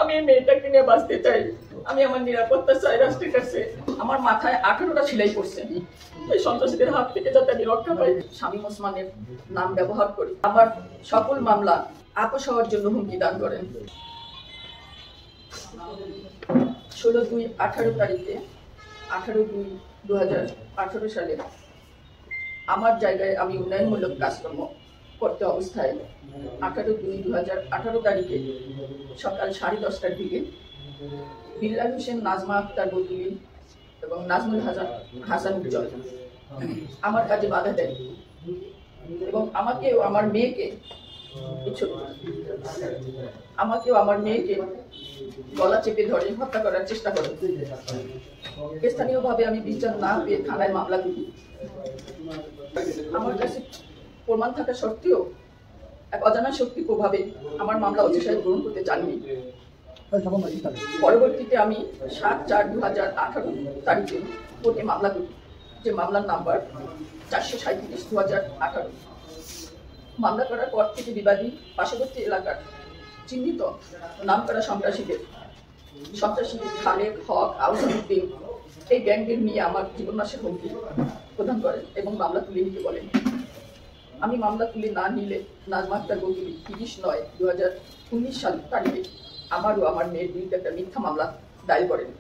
আমি মেয়েটাকে নিয়ে বাঁচতে চাই, আমি আমার নিরাপত্তা চাই রাষ্ট্রের কাছে। আমার মাথায় 18টা সেলাই পড়ছে, এই সন্ত্রাসীদের হাত থেকে যাতে আমি রক্ষা পাই। শামীম ওসমানের নাম ব্যবহার করি আমার সকল মামলা আপোষ হওয়ার জন্য হুমকি দান করেন। 16/2/18 তারিখে 18/2/2018 সালে আমার জায়গায় আমি উন্নয়নমূলক কাজকর্ম করতে অবস্থায় 18/2/2018 তারিখে সকাল 10:30টার দিকে বিল্লাল হোসেন, নাজমা আক্তার বতুলি এবং নাজমুল হাসান উজ্জ্বল আমার কাজে বাধা দেয় এবং আমাকেও আমার মেয়েকে গলা চেপে ধরে হত্যা করার চেষ্টা করে। স্থানীয়ভাবে আমি বিচার না পেয়ে থানায় মামলা করি। আমার কাছে প্রমাণ থাকা সত্ত্বেও এক অজানা শক্তির প্রভাবে আমার মামলা ওসি সাহেব গ্রহণ করতে চাননি। পরবর্তীতে আমি 7/4/2018 তারিখে কোর্টে মামলা করি, যে মামলার নাম্বার 437/2018। মামলা করার পর থেকে বিবাদী পার্শ্ববর্তী এলাকার চিহ্নিত নামকরা সন্ত্রাসী খালেদ, হক, আউসানুদ্দিন এই গ্যাংদের নিয়ে আমার জীবননাশের হুমকি প্রদান করেন এবং মামলা তুলে নিতে বলেন। আমি মামলা তুলে না নিলে নাজমা আক্তার বতুলি 30/9/2019 সাল তারিখে আমার ও আমার মেয়ের বিরুদ্ধে একটা মিথ্যা মামলা দায়ের করেন।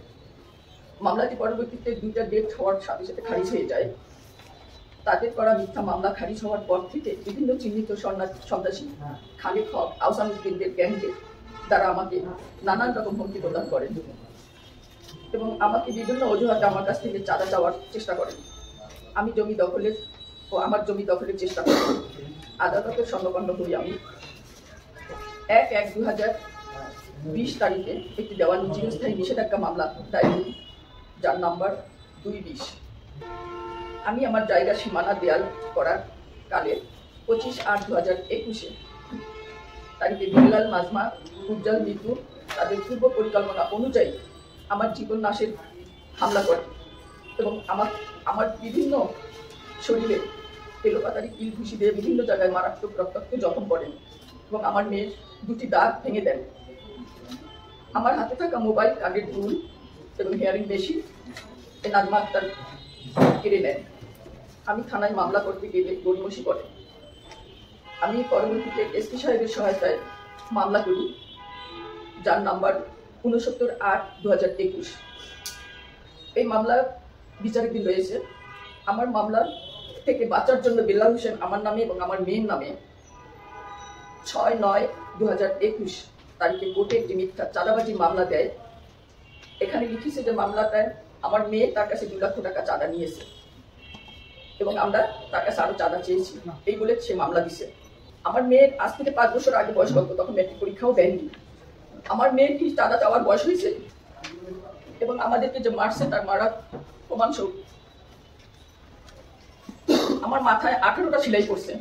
মামলাটি পরবর্তীতে 2টা ডেট হওয়ার সাথে সাথে খারিজ হয়ে যায়। তাদের করা মিথ্যা মামলা খারিজ হওয়ার পর থেকে বিভিন্ন চিহ্নিত সন্ত্রাসী খালেদ, হক, আউসানুদ্দিনদের গ্যাংকে দ্বারা আমাকে নানান রকম হুমকি প্রদান করেন এবং আমাকে বিভিন্ন অজুহাতে আমার কাছ থেকে চাঁদা চাওয়ার চেষ্টা করেন। আমি আমার জমি দখলের চেষ্টা করি। আদালতের সম্মুখীন হই। আমি 1/1/2020 তারিখে একটি দেওয়ানি চিরস্থায়ী নিষেধাজ্ঞা মামলা দায়ের করি, যার নাম্বার 220। আমি আমার জায়গা সীমানা দেয়াল করার কালে 25/8/2021 তারিখে বিল্লাল, নাজমা, উজ্জ্বল, মিতু তাদের পূর্ব পরিকল্পনা অনুযায়ী আমার জীবন নাশের হামলা করে এবং আমার বিভিন্ন শরীরে তেলোপাতারি কিল ঘুষি দিয়ে বিভিন্ন জায়গায় মারাত্মক রক্তাক্ত জখম করেন এবং আমার মেয়ের 2টি দাঁত ভেঙে দেন। আমার হাতে থাকা মোবাইল, কানের দুল এবং হেয়ারিং মেশিন নাজমা আক্তার কেড়ে নেন। আমি থানায় মামলা করতে গেলে গড়িমসি করে। আমি পরবর্তীতে এসপি সাহেবের সহায়তায় মামলা করি, যার নাম্বার 69/8/2021। এই মামলা বিচারাধীন রয়েছে। আমার মামলা থেকে বাঁচার জন্য বিল্লাল হোসেন আমার নামে এবং আমার মেয়ের নামে 6/9/2021 তারিখে কোর্টে একটি মিথ্যা চাঁদাবাজি মামলা দেয়। এখানে লিখেছে যে মামলাটায় আমার মেয়ে তার কাছে 2 লক্ষ টাকা চাঁদা নিয়েছে এবং আমরা তার কাছে আরো চাঁদা চেয়েছি, এই বলে সে মামলা দিছে। আমার মেয়ের আজ থেকে 5 বছর আগে বয়স কত, তখন ম্যাট্রিক পরীক্ষাও দেয়নি। আমার মেয়ের কি চাঁদা চাওয়ার বয়স হয়েছে? এবং আমাদেরকে যে মারছে তার মারার প্রমাণ স্বরূপ আমার মাথায় 18টা সেলাই পড়ছে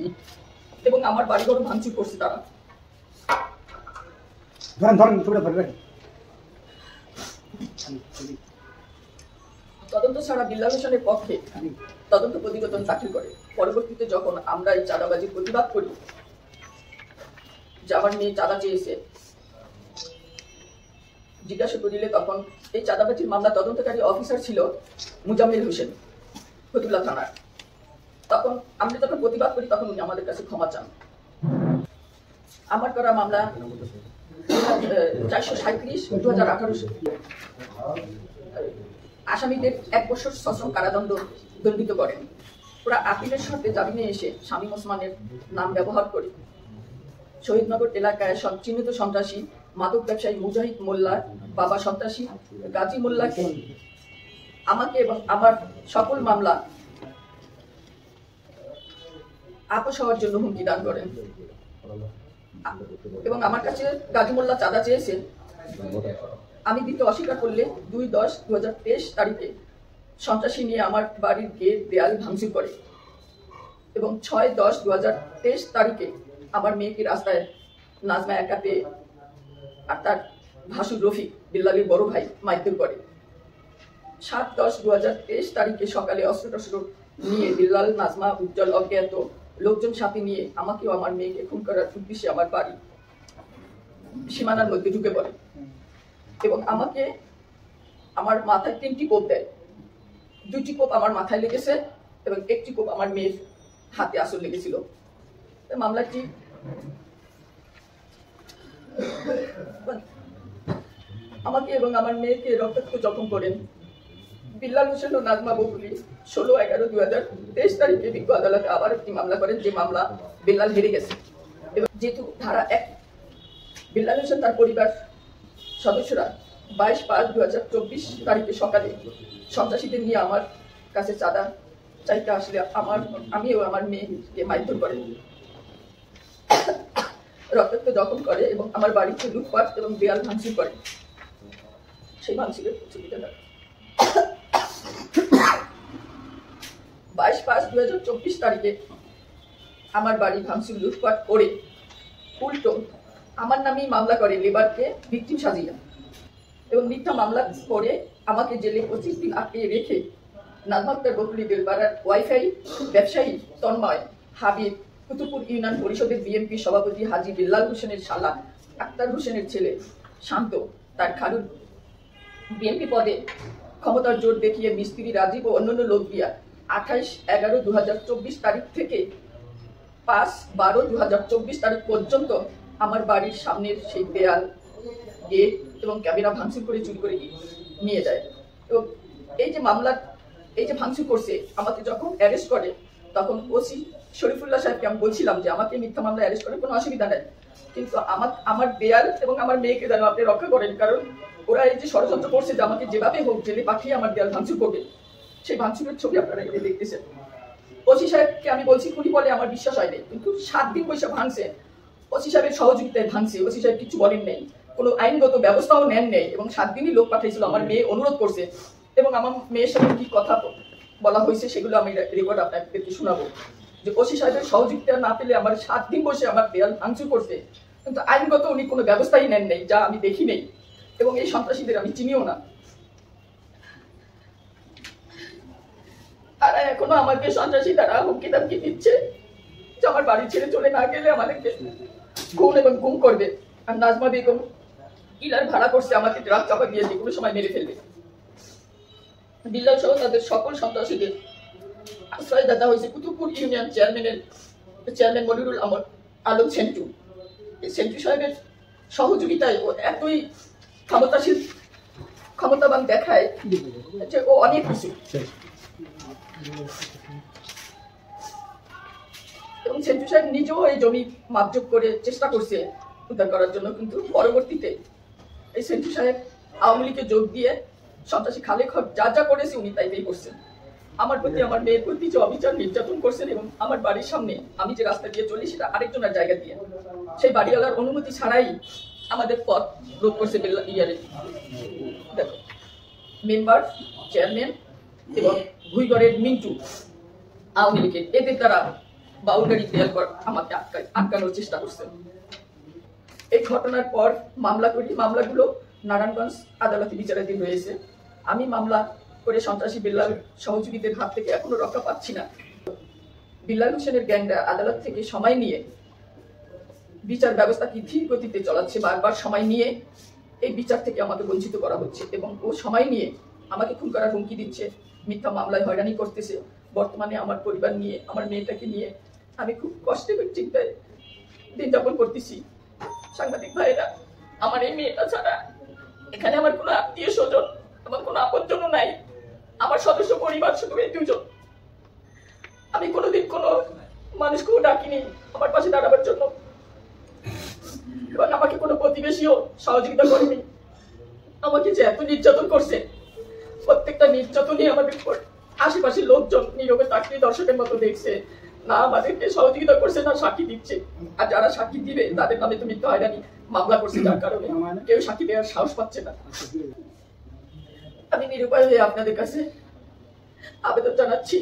এবং আমার বাড়িঘর ভাঙচুর করছে তারা। তদন্ত ছাড়া বিল্লাল হোসেনের পক্ষে তদন্ত প্রতিবেদন দাখিল করে। পরবর্তীতে যখন আমরা এই চাঁদাবাজির প্রতিবাদ করি যে আমার মেয়ে চাঁদা চেয়েছে, জিজ্ঞাসা করিলে তখন এই চাঁদাবাজির মামলা তদন্তকারী অফিসার ছিল মুজাম্মিল হোসেন, ফতুল্লা থানার। তখন আমরা যখন প্রতিবাদ করি তখন উনি আমাদের কাছে ক্ষমা চান। আমার করা মামলা 437/2018 আসামিদের 1 বছর সশ্রম কারাদণ্ড দণ্ডিত করেন। ওরা আপিলের শর্তে জামিনে এসে শামীম ওসমানের নাম ব্যবহার করে শহীদনগর এলাকায় চিহ্নিত সন্ত্রাসী মাদক ব্যবসায়ী মুজাহিদ মোল্লার বাবা সন্ত্রাসী গাজী মোল্লাকে আমাকে এবং আমার সকল মামলা আপোষ হওয়ার জন্য হুমকি দান করেন এবং আমার কাছে গাজী মোল্লা চাঁদা চেয়েছেন। আমি দিতে অস্বীকার করলে 2/10/2023 তারিখে সন্ত্রাসী নিয়ে আমার বাড়ির গেট দেয়াল ভাঙচুর করে এবং 6/10/2023 তারিখে আমার মেয়েকে রাস্তায় নাজমা একা পেয়ে আর তার ভাসুর রফিক, বিল্লালের বড় ভাই, মারধর করে। 7/10/2023 তারিখে সকালে অস্ত্র নিয়ে বিল্লাল, নাজমা, উজ্জ্বল অজ্ঞাত লোকজন সাথে নিয়ে আমাকেও আমার মেয়েকে খুন করার উদ্দেশ্যে আমার বাড়ি সীমানার মধ্যে ঢুকে পড়ে এবং আমাকে আমার মাথায় 3টি কোপ দেয়। 2টি কোপ আমার মাথায় লেগেছে এবং 1টি কোপ আমার মেয়ের হাতে আসল লেগেছিল। মামলাটি আমাকে এবং আমার মেয়েকে রক্তাক্ত জখম করেন বিল্লাল হোসেন ও নাজমা বকুলি 16/11/2023 তারিখে বিজ্ঞ আদালতে আবার একটি মামলা করেন, যে মামলা বিল্লাল হেরে গেছে। এবং যেহেতু ধারা 1, বিল্লাল হোসেন তার পরিবার সদস্যরা 22/5/2024 তারিখে সকালে সন্ত্রাসীদের নিয়ে আমার কাছে চাঁদা চাইতে আসলে আমি ও আমার মেয়েকে মারধর করেন, রক্তাক্ত জখম করে এবং আমার বাড়িতে লুটপাট এবং দেয়াল ভাঙচুর করে। সেই ভাঙচুরের ছবিটা 22/5/2024 তারিখে আমার বাড়ি ভাঙচুর লুটপাট করে উল্টো আমার নামেই মামলা করে লেবারকে ভিকটিম সাজিয়ে এবং মিথ্যা মামলা করে আমাকে জেলে 25 দিন আটকে রেখে নাজমা আক্তার বকুলি বেলপাড়ার ওয়াইফাই ব্যবসায়ী তন্ময় হাবিব কুতুবপুর ইউনিয়ন পরিষদের বিএনপি সভাপতি হাজী বিল্লাল হোসেনের শালা আক্তার হোসেনের ছেলে শান্ত তার খালুর বিএনপি পদে ক্ষমতার জোর দেখিয়ে মিস্ত্রি রাজীব ও অন্যান্য লোক দিয়া 28/11/2024 তারিখ থেকে 5/12/2024 তারিখ পর্যন্ত আমার বাড়ির সামনের সেই দেয়াল, গেট এবং ক্যামেরা ভাঙচুর করে চুরি করে নিয়ে যায়। এবং এই যে ভাঙচুর করছে, আমাকে যখন অ্যারেস্ট করে তখন ওসি শরীফুল্লাহ সাহেবকে আমি বলছিলাম যে আমাকে মিথ্যা মামলা অ্যারেস্ট করে কোনো অসুবিধা নেই, কিন্তু আমার দেয়াল এবং আমার মেয়েকে যেন আপনি রক্ষা করেন, কারণ ওরা এই যে ষড়যন্ত্র করছে যে আমাকে যেভাবে হোক জেলে পাঠিয়ে আমার দেয়াল ভাঙচুর করবে। সেই ভাঙচুরের ছবি আপনারা এখানে দেখতেছেন। ওসি সাহেবকে আমি বলছি খুনি বলে আমার বিশ্বাস হয়নি, কিন্তু 7 দিন পয়সা ভাঙছে, ওসি সাহেবের সহযোগিতায় ভাঙছে, ওসি সাহেব কিছু বলেন নেই, কোনো আইনগত ব্যবস্থাও নেন নেই এবং 7 দিনই লোক পাঠিয়েছিল। আমার মেয়ে অনুরোধ করছে এবং আমার মেয়ের সাথে কি কথা বলা হয়েছে সেগুলো আমি রেকর্ড আপনাদেরকে শোনাবো, যে ওসি সাহেবের সহযোগিতা না পেলে আমার 7 দিন বসে আমার দেয়াল ভাঙচুর করছে, কিন্তু আইনগত উনি কোনো ব্যবস্থাই নেন নেই, যা আমি দেখি নেই এবং এই সন্ত্রাসীদের আমি চিনিও না। তারা এখনো আমাকে সন্ত্রাসী দ্বারা হুমকি দামকি দিচ্ছে যে আমার বাড়ি ছেড়ে চলে না গেলে আমাদেরকে খুন এবং গুম করবে। আর নাজমা বেগম কিলার ভাড়া করছে আমাকে ড্রাগ চাপা দিয়ে যে কোনো সময় মেরে ফেলবে। বিল্লাল সহ তাদের সকল সন্ত্রাসীদের আশ্রয় দাতা হয়েছে কুতুবপুর ইউনিয়ন চেয়ারম্যান মনিরুল আলম সেন্টু। সেন্টু সাহেবের সহযোগিতায় ও এতই ক্ষমতাবান দেখায় যে ও অনেক কিছু, এবং সেন্টু সাহেব নিজেও এই জমি মাপজোপ করে চেষ্টা করছে উদ্ধার করার জন্য, কিন্তু পরবর্তীতে এই সেন্টু সাহেব আওয়ামী লীগে যোগ দিয়ে সন্ত্রাসী খালেক হক যা যা করেছে উনি তাই করছেন। আমার প্রতি, আমার মেয়ের প্রতি যে অবিচার নির্যাতন করছেন এবং আমার বাড়ির সামনে আমি যে রাস্তা দিয়ে চলি সেটা আরেকজনের জায়গা দিয়ে, সেই বাড়িওয়ালার অনুমতি ছাড়াই আমাদের পথ রোধ করছে। দেখো, মেম্বার, চেয়ারম্যান এবং ভুইগড়ের মিন্টু আওয়ামী লীগের, এদের দ্বারা বাউন্ডারি দেয়াল আমাকে আটকানোর চেষ্টা করছেন। এই ঘটনার পর মামলা করি, মামলাগুলো নারায়ণগঞ্জ আদালতে বিচারাধীন রয়েছে। আমি মামলা করে সন্ত্রাসী বিল্লাল সহযোগীদের হাত থেকে এখনো রক্ষা পাচ্ছি না। বিল্লাল হোসেনের গ্যাংরা আদালত থেকে সময় নিয়ে বিচার ব্যবস্থা কি ধীর গতিতে চালাচ্ছে, বারবার সময় নিয়ে এই বিচার থেকে আমাকে বঞ্চিত করা হচ্ছে এবং ও সময় নিয়ে আমাকে খুন করার হুমকি দিচ্ছে, মিথ্যা মামলায় হয়রানি করতেছে। বর্তমানে আমার পরিবার নিয়ে, আমার মেয়েটাকে নিয়ে আমি খুব কষ্টে চিন্তায় দিন যাপন করতেছি। সাংবাদিক ভাইয়েরা, আমার এই মেয়েটা ছাড়া এখানে আমার কোনো আত্মীয় স্বজন, আমার কোনো আপনজনও নাই। আমার সদস্য পরিবার শুধু এই 2 জন। আমি কোনোদিন কোনো মানুষকেও ডাকিনি আমার পাশে দাঁড়াবার জন্য, এবং আমাকে কোনো প্রতিবেশীও সহযোগিতা করেনি। আমাকে যে এত নির্যাতন করছে, প্রত্যেকটা নির্যাতনই আমাদের আশেপাশের লোকজন নীরবে তাকিয়ে দর্শকের মতো দেখছে, না আমাদেরকে সহযোগিতা করছে না সাক্ষী দিচ্ছে। আর যারা সাক্ষী দিবে তাদের নামে তো মিথ্যা হয়রানি মামলা করছে, যার কারণে কেউ সাক্ষী দেওয়ার সাহস পাচ্ছে না। আমি নিরুপায় হয়ে আপনাদের কাছে আবেদন জানাচ্ছি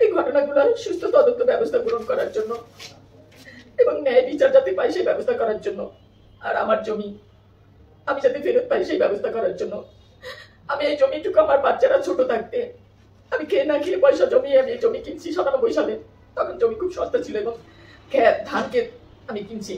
এই ঘটনাগুলোর সুস্থ তদন্ত ব্যবস্থা গ্রহণ করার জন্য এবং ন্যায় বিচার যাতে পাই সেই ব্যবস্থা করার জন্য, আর আমার জমি আমি যাতে ফেরত পাই সেই ব্যবস্থা করার জন্য। আমি এই জমিটুকু আমার বাচ্চারা ছোট থাকতে আমি খেয়ে না খেয়ে পয়সা জমিয়ে আমি এই জমি কিনছি 97 সালে। তখন জমি খুব সস্তা ছিল এবং ধান ক্ষেত আমি কিনছি।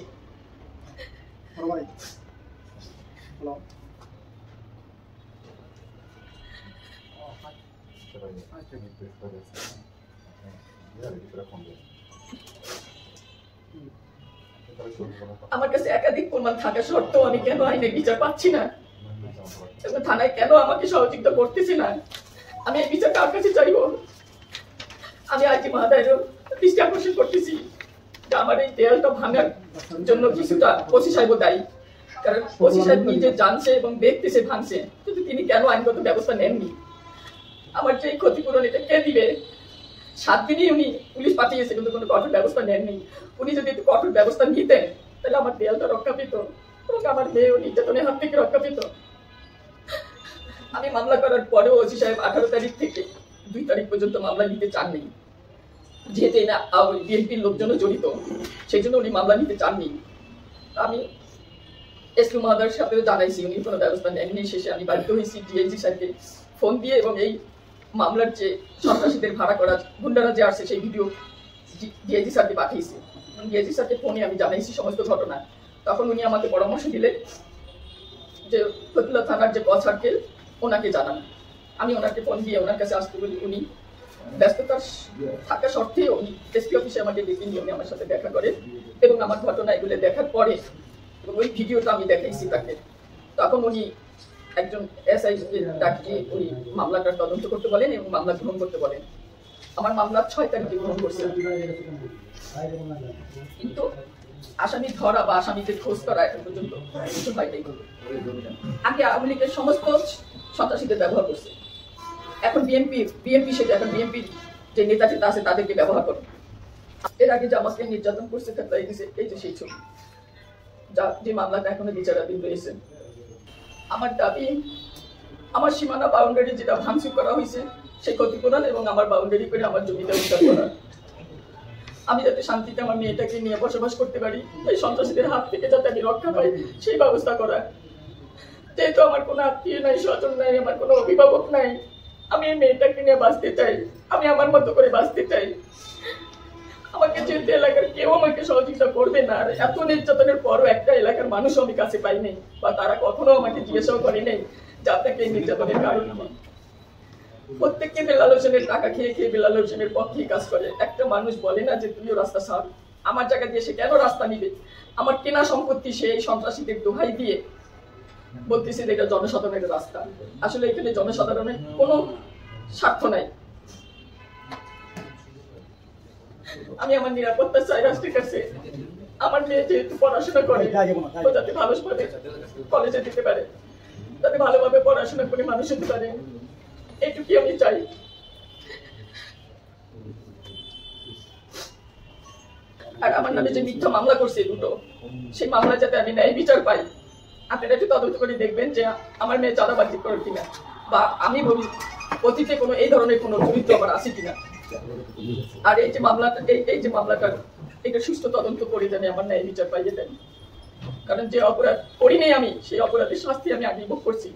আমার কাছে একাধিক প্রমাণ থাকা সত্ত্বেও আমি কেন আইনের বিচার পাচ্ছি না, থানায় কেন আমাকে সহযোগিতা করতেছে না? আমি এই বিচার কার কাছে চাইব? আমি আইজি মহোদয়ের দৃষ্টি আকর্ষণ করতেছি যে আমার এই দেয়ালটা ভাঙার জন্য কিছুটা ওসি সাহেব দায়ী, কারণ ওসি সাহেব নিজে জানছে এবং দেখতেছে ভাঙছে, কিন্তু তিনি কেন আইনগত ব্যবস্থা নেননি? আমার যে ক্ষতিপূরণ এটা কে দিবে? 7 দিনই উনি পুলিশ পাঠিয়েছে, কিন্তু কোনো কঠোর ব্যবস্থা নেননি। উনি যদি একটু কঠোর ব্যবস্থা নিতেন তাহলে আমার দেয়ালটা রক্ষা পেত এবং আমার মেয়েও নির্যাতনের হাত থেকে রক্ষা পেত। আমি মামলা করার পরেও ওসি সাহেব 18 তারিখ থেকে 2 তারিখ পর্যন্ত মামলা নিতে চাননি, যেহেতু না বিএনপির লোকজনও জড়িত, সেই জন্য উনি মামলা নিতে চাননি। আমি এসপি মহোদয়ের সাথে জানাইছি, উনি কোনো ব্যবস্থা নেননি। শেষে আমি বাধ্য হয়েছি ডিআইজি সাহেবকে ফোন দিয়ে এবং এই মামলার যে সন্ত্রাসীদের ভাড়া করা গুন্ডারা যে আসছে সেই ভিডিও ডিআইজি স্যারকে পাঠিয়েছি। ডিআইজি স্যারকে ফোনে আমি জানাইছি সমস্ত ঘটনা। তখন উনি আমাকে পরামর্শ দিলেন যে ফতুল্লা থানার যে ক সার্কেল ওনাকে জানান। আমি ওনাকে ফোন দিয়ে ওনার কাছে আসতে বলি, উনি ব্যস্ততার থাকা সত্ত্বেও উনি এসপি অফিসে আমাকে ডেকে নিয়ে উনি আমার সাথে দেখা করে এবং আমার ঘটনা এগুলো দেখার পরে এবং ওই ভিডিওটা আমি দেখাইছি তাকে। তখন উনি একজন এসআই ডাকিয়ে উনি মামলাটার তদন্ত করতে বলেন এবং মামলা গ্রহণ করতে বলেন। আমার মামলা 6 তারিখে গ্রহণ করছে, কিন্তু আসামি ধরা বা আসামিদের খোঁজ করা এখন পর্যন্ত কিছু হয়নি। আগে আওয়ামী লীগের সমস্ত সন্ত্রাসীদের ব্যবহার করছে, এখন বিএনপি সেটা এখন বিএনপির যে নেতা চেতা আছে তাদেরকে ব্যবহার করে। এর আগে যে আমাকে নির্যাতন করছে এই যে সেই ছবি, যে মামলাটা এখনো বিচারাধীন রয়েছে। আমার দাবি, আমার সীমানা বাউন্ডারি যেটা ভাঙচুর করা হয়েছে সেই ক্ষতিপূরণ এবং আমার বাউন্ডারি করে আমার জমিটা উদ্ধার করা। আমি যাতে শান্তিতে আমার মেয়েটাকে নিয়ে বসবাস করতে পারি, এই সন্ত্রাসীদের হাত থেকে যাতে আমি রক্ষা পাই সেই ব্যবস্থা করা। যেহেতু আমার কোনো আত্মীয় নাই, স্বজন নাই, আমার কোনো অভিভাবক নাই, আমি এই মেয়েটাকে নিয়ে বাঁচতে চাই, আমি আমার মতো করে বাঁচতে চাই। আমাকে যেহেতু এলাকার কেউ আমাকে সহযোগিতা করবে না, আর এত নির্যাতনের পরও একটা এলাকার মানুষ আমি কাছে পাই নাই, বা তারা কখনো আমাকে জিজ্ঞাসাও করে নেই যে আপনাকে এই নির্যাতনের কারণ কি। প্রত্যেককে বেলাল হোসেনের টাকা খেয়ে খেয়ে বেলাল হোসেনের পক্ষেই কাজ করে। একটা মানুষ বলে না যে তুইও রাস্তা ছাড়, আমার জায়গা দিয়ে সে কেন রাস্তা নিবে? আমার কেনা সম্পত্তি সে এই সন্ত্রাসীদের দোহাই দিয়ে বলতেছে যে এটা জনসাধারণের রাস্তা। আসলে এখানে জনসাধারণের কোনো স্বার্থ নাই। আমি আমার নিরাপত্তা চাই রাষ্ট্রের কাছে। আমার মেয়ে যেহেতু পড়াশোনা করে, ও যাতে ভালোভাবে কলেজে যেতে পারে, যাতে ভালোভাবে পড়াশোনা করে মানুষ হতে পারে, এইটুকুই আমি চাই। আর আমার নামে যে মিথ্যা মামলা করছে দুটো, সেই মামলা যাতে আমি ন্যায় বিচার পাই। আপনারা একটু তদন্ত করে দেখবেন যে আমার মেয়ে চাঁদাবাজি করে কিনা, বা আমি অতীতে কোনো এই ধরনের কোনো চরিত্র আমার আছে কিনা। আর এই যে মামলাটা এটা সুস্থ তদন্ত করে জানি আমার ন্যায় বিচার পাইয়ে দেন। কারণ যে অপরাধ করি নাই আমি, সেই অপরাধের শাস্তি আমি আগেই ভোগ করছি।